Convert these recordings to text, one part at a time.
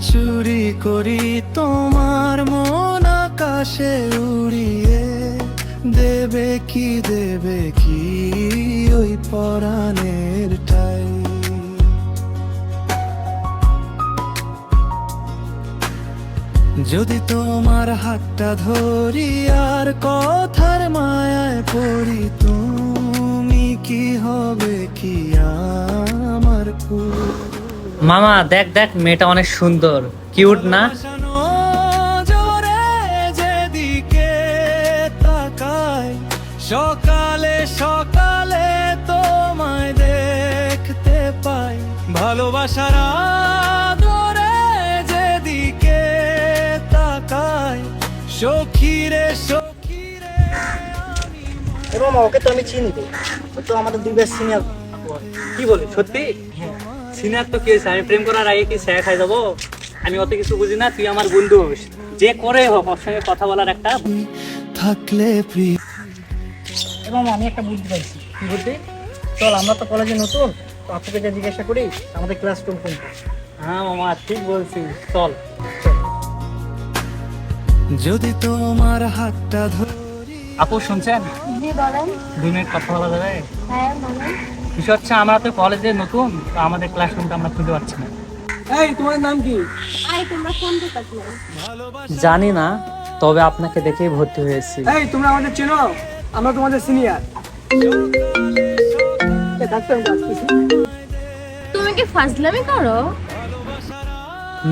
চুরি করি তোমার মন আকাশে উড়িয়ে, দেবে কি ওই পরাণের ঠাই। যদি তোমার হাতটা ধরি আর কথার মায়ায় পড়ি, তুমি কি হবে কি আমার মামা দেখ দেখ, মেয়েটা অনেক সুন্দর, কিউট না? জোরে যেদিকে তাকাই, সকালে সকালে তোমায় দেখতে পাই। ভালোবাসার আদরে যেদিকে তাকাই, সখীরে সখীরে। এবং ওকে তো আমি চিনি, ও তো আমাদের দুই বেস্ট সিনিয়র। কি বলি সত্যি? সিনিয়র তো কি হয়েছে, আমি প্রেম করার আগে কি স্যার খাই যাবো? আমি অত কিছু বুঝি না, তুই আমার বন্ধু হোস, যে করে হোক ওর সঙ্গে কথা বলার একটা থাকলে প্রিয়। এবং আমি একটা বুদ্ধি পাইছি। কি বুদ্ধি? চল আমরা তো কলেজে নতুন, তো আপুকে যে জিজ্ঞাসা করি আমাদের ক্লাসরুম কোনটা। হ্যাঁ মামা ঠিক বলছিস, চল। যদি তোমার হাতটা ধরি। আপু শুনছেন? জি বলেন। 2 মিনিট কথা বলা যাবে? হ্যাঁ বলেন। বিষয় হচ্ছে আমরা তো কলেজে নতুন, তো আমাদের ক্লাসরুমটা আমরা খুঁজে পাচ্ছি না। এই তোমার নাম কি? আই তোমরা কোন ডিপার্টমেন্ট? জানি না, তবে আপনাকে দেখেই ভর্তি হয়েছি। এই তোমরা আমাদের চেনো? আমরা তোমাদের সিনিয়র। তুমি কি ফাজলামি করো?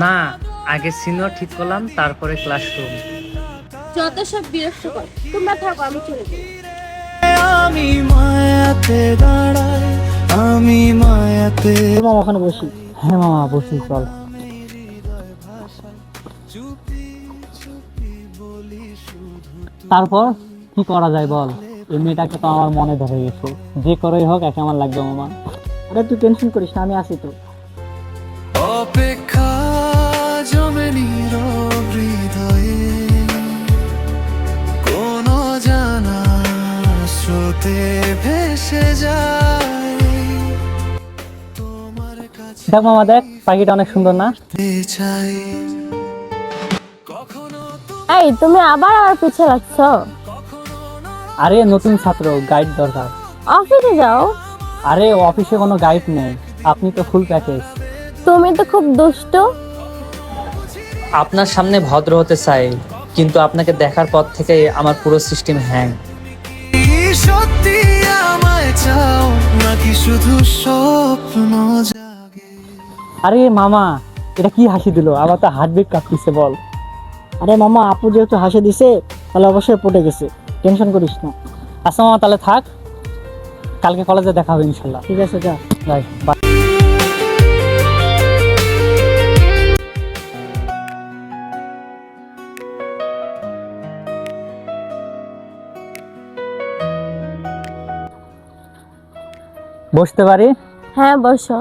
না, আগে সিনিয়র ঠিক করলাম, তারপরে ক্লাসরুম। যত সব বিরক্তকর, তোমরা থাকো আমি চলে যাই। আমি মায়াতে দাঁড়াই, আমি মায়াতে। মামা ওখানে বসি। হ্যাঁ মামা বসি, চল। তারপর কি করা যায় বল? এই মেয়েটাকে তো আমার মনে ধরে গেছে, যে করেই হোক একে আমার লাগবে মামা। আরে তুই টেনশন করিস না, আমি আছি তো। অপেক্ষা জমে নীরব হৃদয়ে, কোন জানা স্রোতে ভেসে যায় তোমার কাছে। দেখ মামা দেখ, পাখিটা অনেক সুন্দর না? চাই কখনো এই তুমি আবার আমার পিছে লাগছো? আরে নতুন ছাত্র, গাইড দরকার। অফিসে যাও। আরে অফিসে কোনো গাইড নেই, আপনি তো ফুল প্যাকেজ। তুমি তো খুব দুষ্ট। আপনার সামনে ভদ্র হতে চাই, কিন্তু আপনাকে দেখার পর থেকে আমার পুরো সিস্টেম হ্যাং। সত্যি আমায় চাও নাকি শুধু স্বপ্ন জাগে? আরে মামা, এটা কি হাসি দিল, আবার তো হার্টবিট কাঁপতেছে বল। আরে মামা, আপু যেহেতু হাসি দিছে তাহলে অবশ্যই পটে গেছে, টেনশন করিস না। আচ্ছা মামা তাহলে থাক, কালকে কলেজে দেখা হবে ইনশাল্লাহ। ঠিক আছে, যা। Bye bye. বসতে পারি? হ্যাঁ বসো।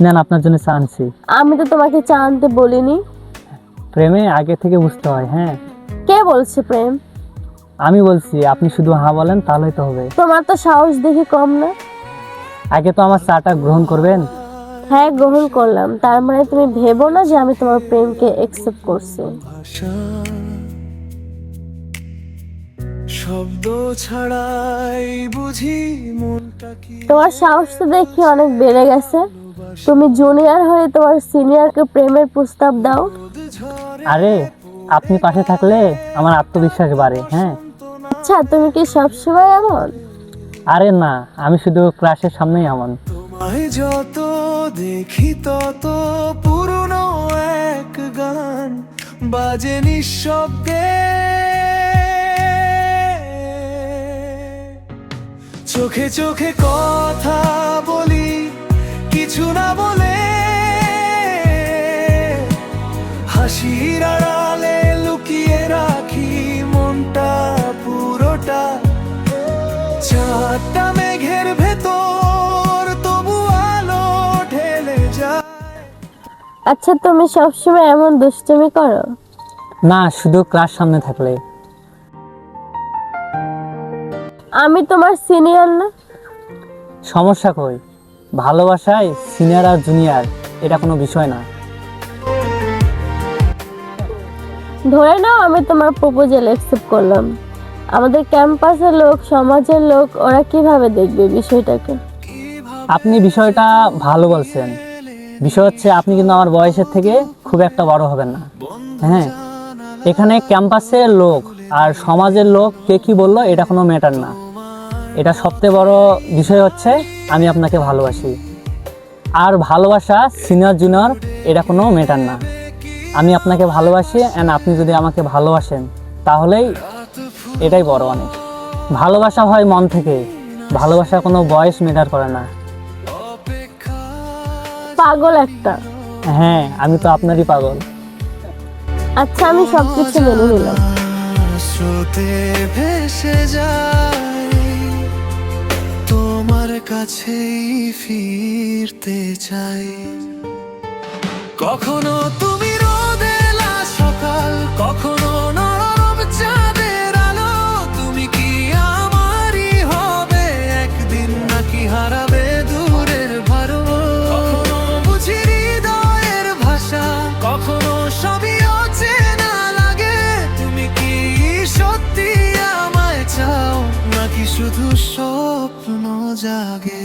নেন, আপনার জন্য চা আনছি। আমি তো তোমাকে চা আনতে বলিনি। প্রেমে আগে থেকে বুঝতে হয়। হ্যাঁ, কে বলছে প্রেম? আমি বলছি, আপনি শুধু হ্যাঁ বলেন তাহলেই তো হবে। তোমার তো সাহস দেখে কম না। আগে তো আমার চাটা গ্রহণ করবেন। হ্যাঁ গ্রহণ করলাম, তার মানে তুমি ভেবো না যে আমি তোমার প্রেমকে একসেপ্ট করছি। ভাষা শব্দ ছাড়াই বুঝি মনটা কি। তোমার সাহস তো দেখি অনেক বেড়ে গেছে। তুমি জুনিয়র হয়ে তোমার সিনিয়রকে প্রেমের প্রস্তাব দাও। আরে আপনি পাশে থাকলে আমার আত্মবিশ্বাস বাড়ে। হ্যাঁ। আচ্ছা তুমি কি সবসময় এমন? আরে না, আমি শুধু ক্লাসের সামনেই এমন। তোমায় যত দেখি তত পুরনো এক গান বাজে নিঃশব্দে, চোখে চোখে কথা বলি কিছু না বলে, হাসির আড়ালে লুকিয়ে রাখি মনটা পুরোটা। চারটা মেঘের ভেতর তবু আলো ঢেলে যায়। আচ্ছা তুমি সবসময় এমন দুষ্টুমি করো? না, শুধু ক্লাস সামনে থাকলে। আমি তোমার সিনিয়র না? সমস্যা কই? ভালোবাসায় সিনিয়র আর জুনিয়র এটা কোনো বিষয় না। ধরে নাও আমি তোমার প্রপোজাল অ্যাকসেপ্ট করলাম, আমাদের ক্যাম্পাসের লোক, সমাজের লোক, ওরা কিভাবে দেখবে বিষয়টাকে? আপনি বিষয়টা ভালো বলছেন। বিষয় হচ্ছে আপনি কিন্তু আমার বয়সের থেকে খুব একটা বড় হবেন না। হ্যাঁ, এখানে ক্যাম্পাসের লোক আর সমাজের লোক কে কি বললো এটা কোনো ম্যাটার না। এটা সবচেয়ে বড় বিষয় হচ্ছে আমি আপনাকে ভালোবাসি। আর ভালোবাসা সিনিয়র জুনিয়র এটা কোনো ম্যাটার না। আমি আপনাকে ভালোবাসি, অ্যান্ড আপনি যদি আমাকে ভালোবাসেন তাহলেই এটাই বড় অনেক। ভালোবাসা হয় মন থেকে, ভালোবাসা কোনো বয়স ম্যাটার করে না। পাগল একটা। হ্যাঁ, আমি তো আপনারই পাগল। আচ্ছা, আমি সবকিছু মেনে নিলাম। স্রোতে ভেসে যায়, তোমার কাছেই ফিরতে চাই। কখনো তুমি রোদেলা সকাল, কখনো নরম চাঁদের আলো। তুমি কি আমারই হবে একদিন, নাকি হারাবে দূরের ভারো? কখনো বুঝি হৃদয়ের ভাষা, কখনো সবই অচেনা লাগে। তুমি কি সত্যি আমায় চাও, নাকি শুধু স্বপ্ন জাগে?